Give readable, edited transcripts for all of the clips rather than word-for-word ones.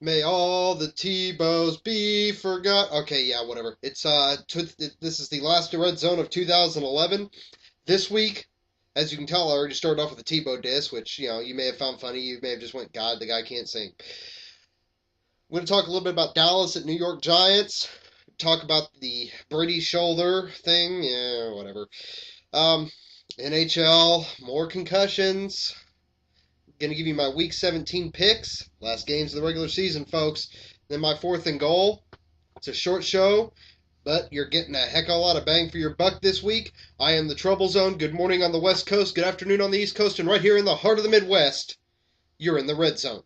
May all the Tebows be forgot. Okay, yeah, whatever. This is the last Red Zone of 2011. This week, as you can tell, I already started off with the Tebow diss, which you may have found funny. You may have just went, God, the guy can't sing. I'm going to talk a little bit about Dallas at New York Giants. Talk about the Brady shoulder thing. Yeah, whatever. NHL, more concussions. Going to give you my Week 17 picks. Last games of the regular season, folks. Then my fourth and goal. It's a short show, but you're getting a heck of a lot of bang for your buck this week. I am the Trubl Zone. Good morning on the West Coast. Good afternoon on the East Coast. And right here in the heart of the Midwest, you're in the Red Zone.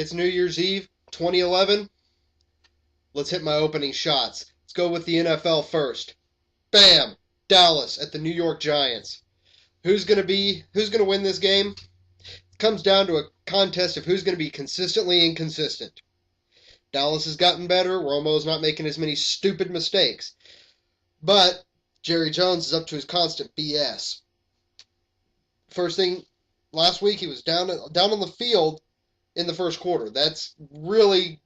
It's New Year's Eve, 2011. Let's hit my opening shots. Let's go with the NFL first. Bam! Dallas at the New York Giants. Who's going to win this game? It comes down to a contest of who's going to be consistently inconsistent. Dallas has gotten better. Romo's not making as many stupid mistakes. But Jerry Jones is up to his constant BS. First thing, last week he was down on the field in the first quarter. That's really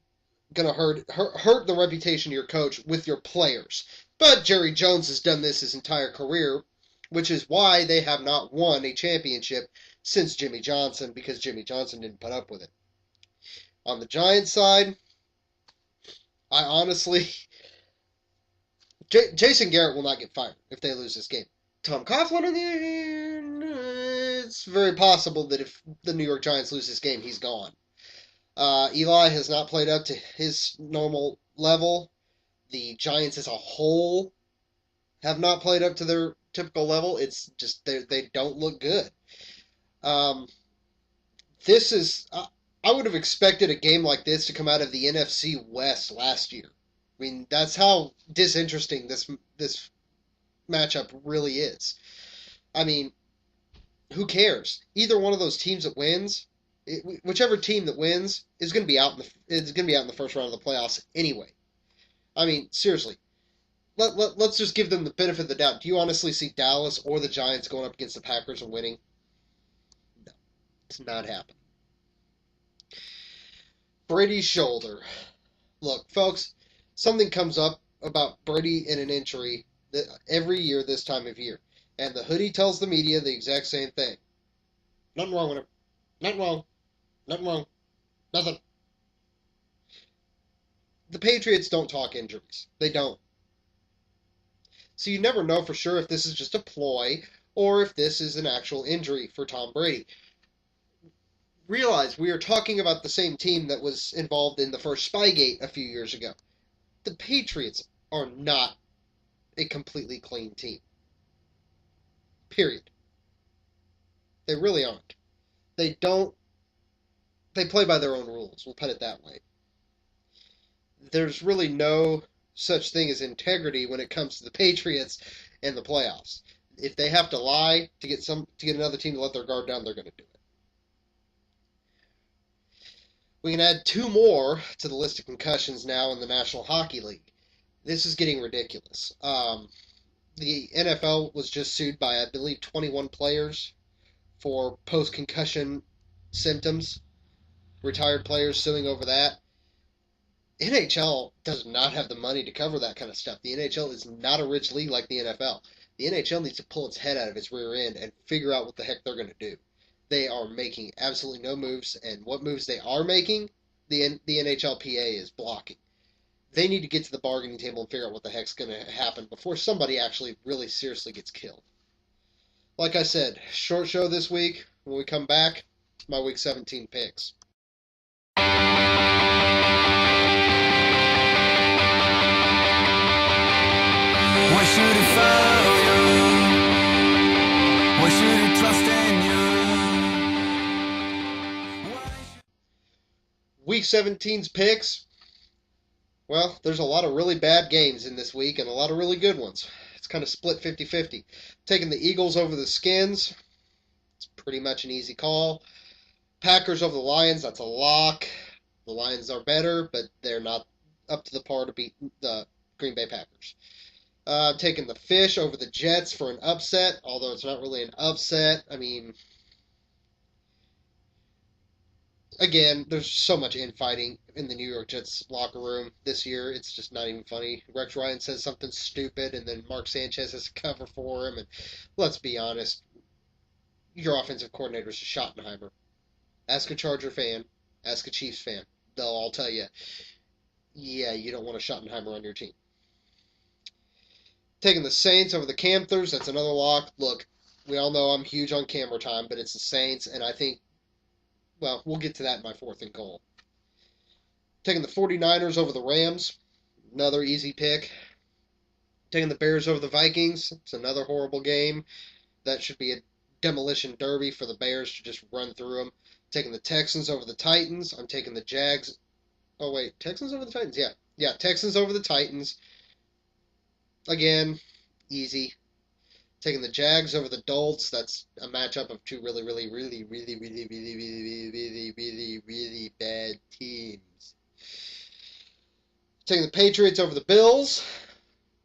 going to hurt the reputation of your coach with your players. But Jerry Jones has done this his entire career, which is why they have not won a championship since Jimmy Johnson, because Jimmy Johnson didn't put up with it. On the Giants side, I honestly... Jason Garrett will not get fired if they lose this game. Tom Coughlin, on the other hand, it's very possible that if the New York Giants lose this game, he's gone. Eli has not played up to his normal level. The Giants as a whole have not played up to their typical level. It's just they don't look good. I would have expected a game like this to come out of the NFC West last year. I mean, that's how disinteresting this matchup really is. I mean, who cares? Either one of those teams that wins, whichever team that wins is going to be out in the first round of the playoffs anyway. I mean, seriously. Let's just give them the benefit of the doubt. Do you honestly see Dallas or the Giants going up against the Packers and winning? No, it's not happening. Brady's shoulder. Look, folks, something comes up about Brady and an injury every year this time of year. And the hoodie tells the media the exact same thing. Nothing wrong with him. Nothing wrong. Nothing wrong. Nothing. The Patriots don't talk injuries. They don't. So you never know for sure if this is just a ploy or if this is an actual injury for Tom Brady. Realize we are talking about the same team that was involved in the first Spygate a few years ago. The Patriots are not a completely clean team. Period. They really aren't. They play by their own rules, we'll put it that way. There's really no such thing as integrity when it comes to the Patriots and the playoffs. If they have to lie to get another team to let their guard down, they're going to do it. We can add two more to the list of concussions now in the National Hockey League. This is getting ridiculous. The NFL was just sued by, I believe, 21 players for post-concussion symptoms. Retired players suing over that. NHL does not have the money to cover that kind of stuff. The NHL is not a rich league like the NFL. The NHL needs to pull its head out of its rear end and figure out what the heck they're going to do. They are making absolutely no moves, and what moves they are making, the NHLPA is blocking. They need to get to the bargaining table and figure out what the heck's going to happen before somebody actually really seriously gets killed. Like I said, short show this week. When we come back, my Week 17 picks. fail you? Why should I trust in you? Week 17's picks. Well, there's a lot of really bad games in this week and a lot of really good ones. It's kind of split 50-50. Taking the Eagles over the Skins. It's pretty much an easy call. Packers over the Lions. That's a lock. The Lions are better, but they're not up to the par to beat the Green Bay Packers. Taking the Fish over the Jets for an upset, although it's not really an upset. I mean, again, there's so much infighting in the New York Jets locker room this year. It's just not even funny. Rex Ryan says something stupid, and then Mark Sanchez has to cover for him. And let's be honest, your offensive coordinator is a Schottenheimer. Ask a Charger fan, ask a Chiefs fan. They'll all tell you, yeah, you don't want a Schottenheimer on your team. Taking the Saints over the Panthers, that's another lock. Look, we all know I'm huge on camera time, but it's the Saints, and I think, well, we'll get to that in my fourth and goal. Taking the 49ers over the Rams, another easy pick. Taking the Bears over the Vikings, it's another horrible game. That should be a demolition derby for the Bears to just run through them. Taking the Texans over the Titans. I'm taking the Jags. Oh, wait, Texans over the Titans? Yeah, Texans over the Titans. Again, easy. Taking the Jags over the Dolts. That's a matchup of two really bad teams. Taking the Patriots over the Bills.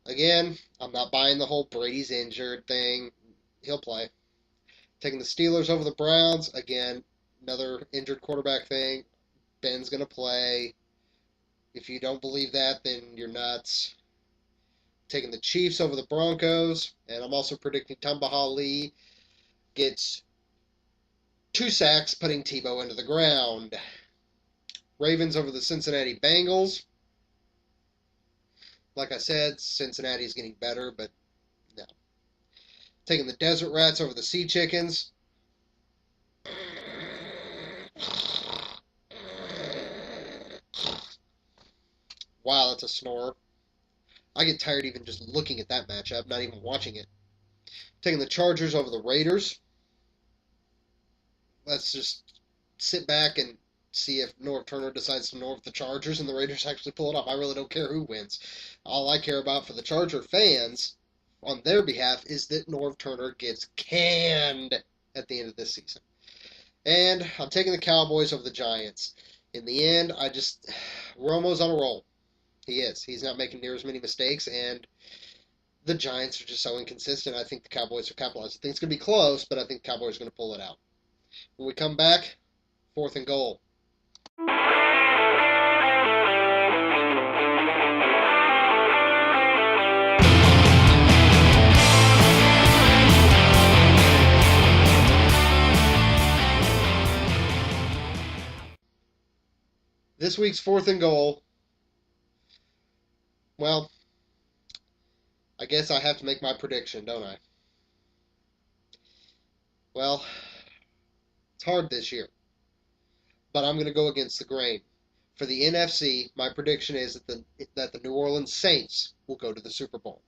Again, I'm not buying the whole Brady's injured thing. He'll play. Taking the Steelers over the Browns. Again, another injured quarterback thing. Ben's going to play. If you don't believe that, then you're nuts. Taking the Chiefs over the Broncos, and I'm also predicting Tumbaha Lee gets 2 sacks, putting Tebow into the ground. Ravens over the Cincinnati Bengals. Like I said, Cincinnati's getting better, but no. Taking the Desert Rats over the Sea Chickens. Wow, that's a snore. I get tired even just looking at that matchup, not even watching it. Taking the Chargers over the Raiders. Let's just sit back and see if Norv Turner decides to Norv the Chargers and the Raiders actually pull it off. I really don't care who wins. All I care about for the Charger fans, on their behalf, is that Norv Turner gets canned at the end of this season. And I'm taking the Cowboys over the Giants. In the end, Romo's on a roll. He is. He's not making near as many mistakes, and the Giants are just so inconsistent. I think the Cowboys are capitalized. I think it's going to be close, but I think the Cowboys are going to pull it out. When we come back, fourth and goal. This week's fourth and goal. Well, I guess I have to make my prediction, don't I? Well, it's hard this year, but I'm going to go against the grain. For the NFC, my prediction is that the New Orleans Saints will go to the Super Bowl.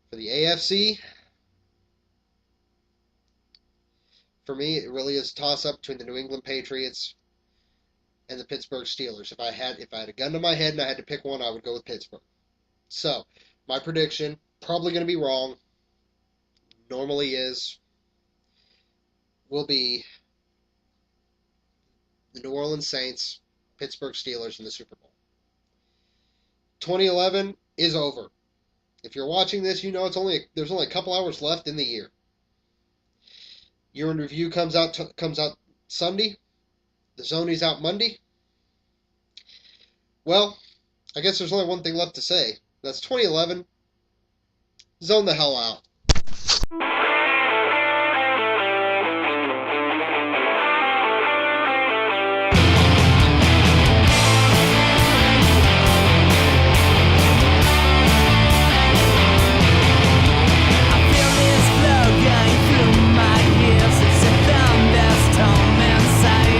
For the AFC, for me, it really is a toss-up between the New England Patriots and the Pittsburgh Steelers. If I had a gun to my head and I had to pick one, I would go with Pittsburgh. So, my prediction, probably going to be wrong, normally is, will be the New Orleans Saints, Pittsburgh Steelers in the Super Bowl. 2011 is over. If you're watching this, you know there's only a couple hours left in the year. Year in review comes out Sunday. The Zone is out Monday. Well, I guess there's only one thing left to say. That's 2011. Zone the hell out.